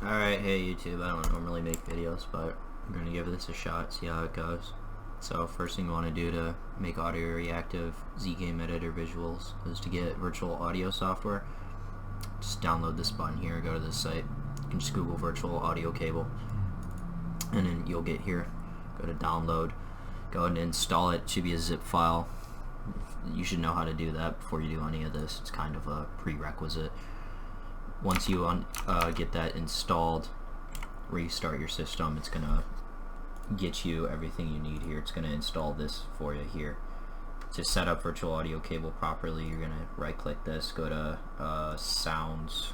Alright, hey YouTube, I don't normally make videos, but I'm going to give this a shot, see how it goes. So first thing you want to do to make audio reactive ZGame editor visuals is to get virtual audio software. Just download this button here, go to this site. You can just Google virtual audio cable, and then you'll get here. Go to download, go and install it. It should be a zip file. You should know how to do that before you do any of this. It's kind of a prerequisite. Once you get that installed, restart your system. It's gonna get you everything you need here. It's gonna install this for you here. To set up virtual audio cable properly, you're gonna right click this, go to sounds,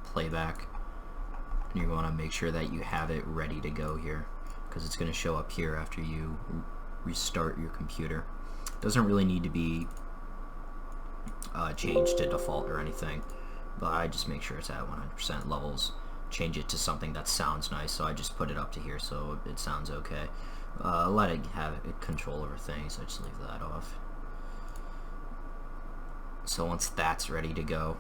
playback, and you want to make sure that you have it ready to go here, because it's gonna show up here after you restart your computer. It doesn't really need to be changed to default or anything, but I just make sure it's at 100% levels. Change it to something that sounds nice, so I just put it up to here so it sounds okay. Let it have control over things, I just leave that off. So once that's ready to go,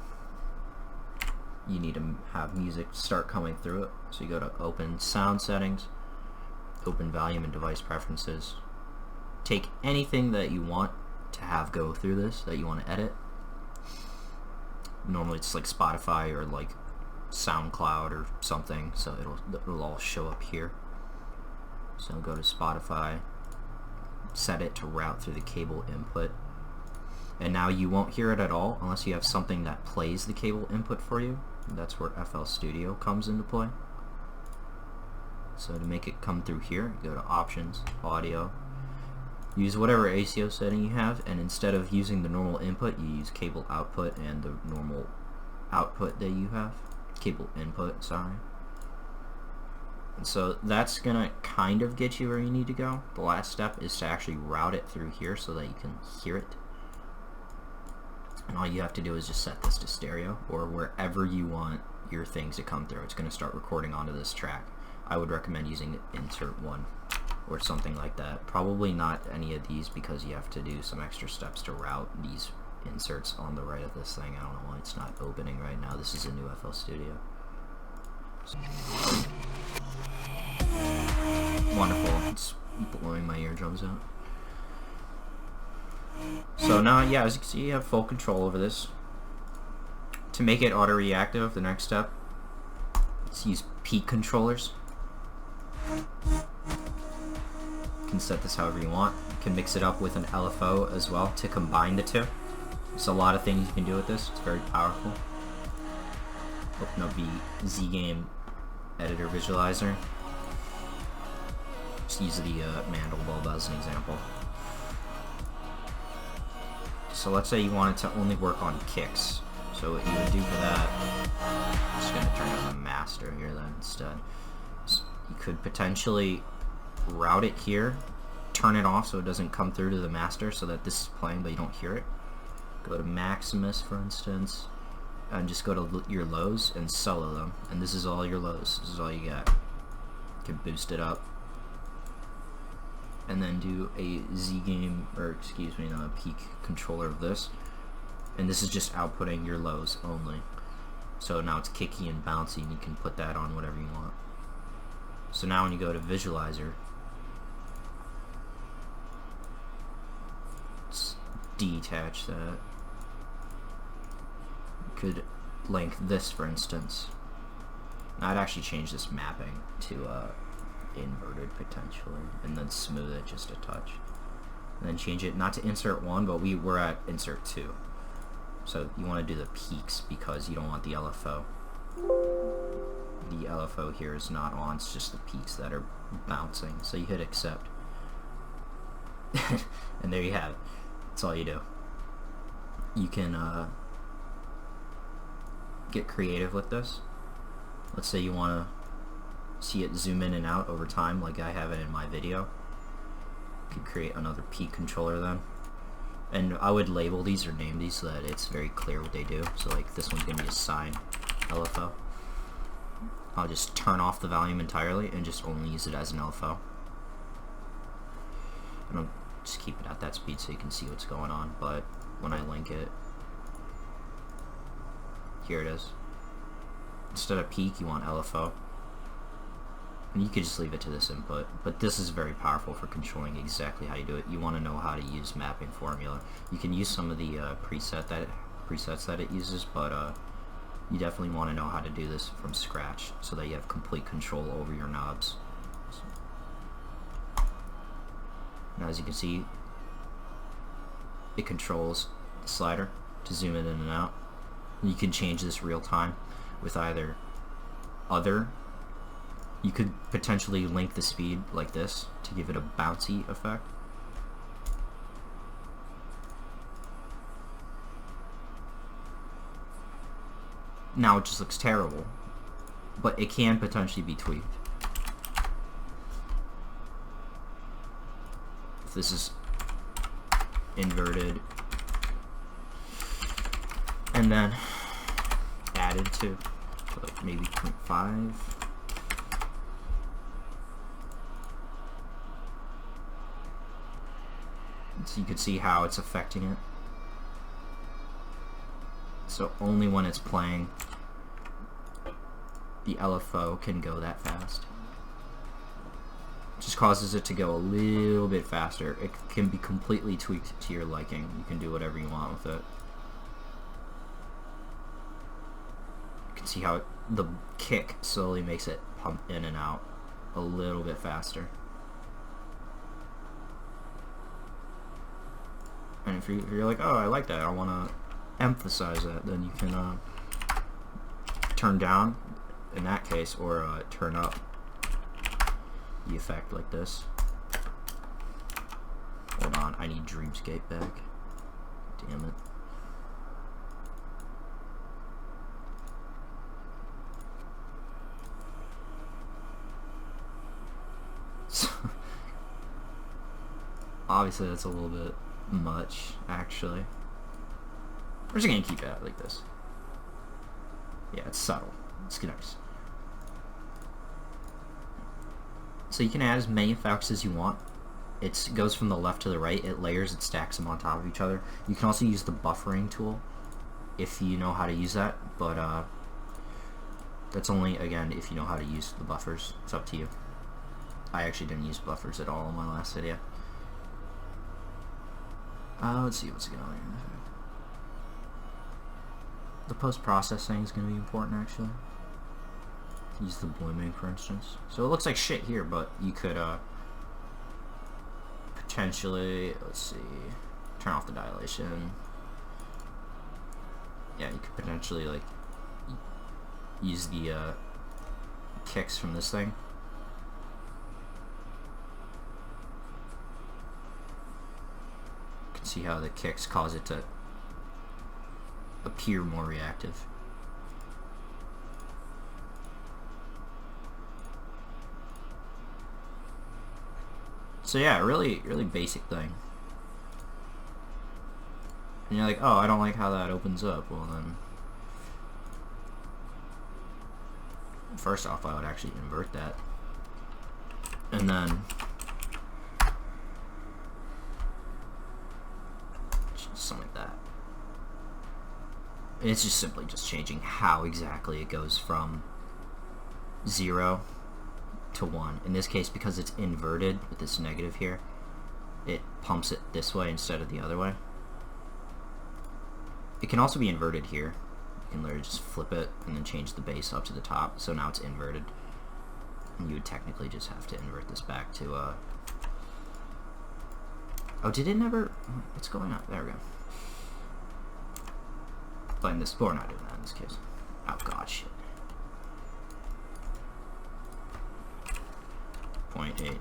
you need to have music start coming through it. So you go to open sound settings, open volume and device preferences. Take anything that you want to have go through this, that you want to edit. Normally it's like Spotify or like SoundCloud or something, so it'll all show up here. So go to Spotify, set it to route through the cable input, and now you won't hear it at all unless you have something that plays the cable input for you. That's where FL Studio comes into play. So to make it come through here, go to Options, Audio, use whatever ACO setting you have, and instead of using the normal input, you use cable output and the normal output that you have. Cable input, sorry. And so that's gonna kind of get you where you need to go. The last step is to actually route it through here so that you can hear it. And all you have to do is just set this to stereo or wherever you want your things to come through. It's gonna start recording onto this track. I would recommend using insert 1 or something like that. Probably not any of these, because you have to do some extra steps to route these inserts on the right of this thing. I don't know why it's not opening right now. This is a new FL Studio. Wonderful. It's blowing my eardrums out. So now, yeah, as you can see, you have full control over this. To make it auto-reactive, the next step is use peak controllers. You can set this however you want. You can mix it up with an LFO as well to combine the two. There's a lot of things you can do with this. It's very powerful. Open up the ZGame editor visualizer. Just use the mandel bulb as an example. So let's say you wanted to only work on kicks. So what you would do for that, I'm just going to turn on the master here then instead. So you could potentially route it here, turn it off so it doesn't come through to the master, so that this is playing but you don't hear it. Go to Maximus, for instance, and just go to your lows and solo them. And this is all your lows. This is all you got. You can boost it up, and then do a ZGame, or excuse me, not a peak controller of this. And this is just outputting your lows only. So now it's kicky and bouncy, and you can put that on whatever you want. So now when you go to Visualizer, let's detach that. Could link this, for instance. Now I'd actually change this mapping to inverted potentially, and then smooth it just a touch, and then change it not to insert 1, but we're at insert 2. So you want to do the peaks because you don't want the LFO. The LFO here is not on, it's just the peaks that are bouncing. So you hit accept, and there you have it. That's all you do. You can get creative with this. Let's say you want to see it zoom in and out over time like I have it in my video. You could create another peak controller then. And I would label these or name these so that it's very clear what they do. So like this one's going to be a sine LFO. I'll just turn off the volume entirely and just only use it as an LFO. And I'll just keep it at that speed so you can see what's going on. But when I link it, here it is. instead of peak, you want LFO. And you could just leave it to this input, but this is very powerful for controlling exactly how you do it. You want to know how to use mapping formula. You can use some of the presets that it uses, but you definitely want to know how to do this from scratch so that you have complete control over your knobs. Now, as you can see, it controls the slider to zoom in and out. You can change this real time with either other. You could potentially link the speed like this to give it a bouncy effect. Now it just looks terrible, but it can potentially be tweaked. If this is inverted and then added to like maybe 0.5. So you can see how it's affecting it. So only when it's playing, the LFO can go that fast. Just causes it to go a little bit faster. It can be completely tweaked to your liking. You can do whatever you want with it. You can see how the kick slowly makes it pump in and out a little bit faster. And if you're like, oh, I like that, I want to emphasize that, then you can turn down in that case, or turn up the effect like this. Hold on, I need Dreamscape back. Damn it. Obviously that's a little bit much, actually. We're just gonna keep it like this. Yeah, it's subtle. It's nice. So you can add as many effects as you want. It goes from the left to the right. It layers, it stacks them on top of each other. You can also use the buffering tool if you know how to use that, but that's only, again, if you know how to use the buffers. It's up to you. I actually didn't use buffers at all in my last video. Let's see what's going on here. The post-processing is going to be important, actually. Use the blooming, for instance. So it looks like shit here, but you could potentially, let's see, turn off the dilation. Yeah, you could potentially like use the kicks from this thing. You can see how the kicks cause it to appear more reactive. So yeah, really basic thing. And you're like, oh, I don't like how that opens up. Well then, first off, I would actually invert that. And then something like that. And it's just simply just changing how exactly it goes from 0 to 1. In this case, because it's inverted with this negative here, it pumps it this way instead of the other way. It can also be inverted here. You can literally just flip it and then change the base up to the top, so now it's inverted. And you would technically just have to invert this back to oh, did it never? What's going on? There we go. But in this, we're not doing that in this case. Oh god, shit. 0.8.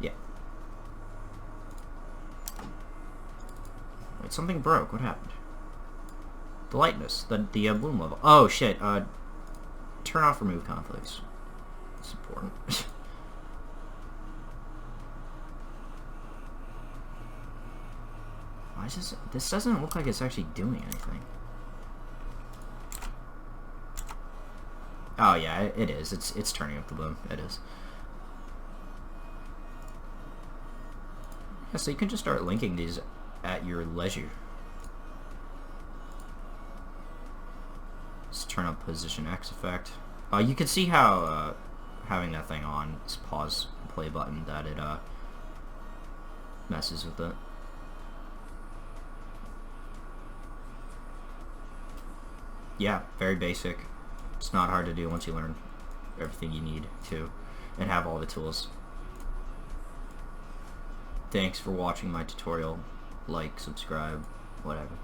Yeah. Wait, something broke. What happened? The lightness. The bloom level. Oh shit. Turn off remove conflicts. It's important. Why is this doesn't look like it's actually doing anything. Oh yeah, it is. It's turning up the bloom. It is. Yeah, so you can just start linking these at your leisure. Just turn up position X effect. You can see how having that thing on, this pause play button, that it messes with it. Yeah, very basic. It's not hard to do once you learn everything you need to and have all the tools. Thanks for watching my tutorial. Like, subscribe, whatever.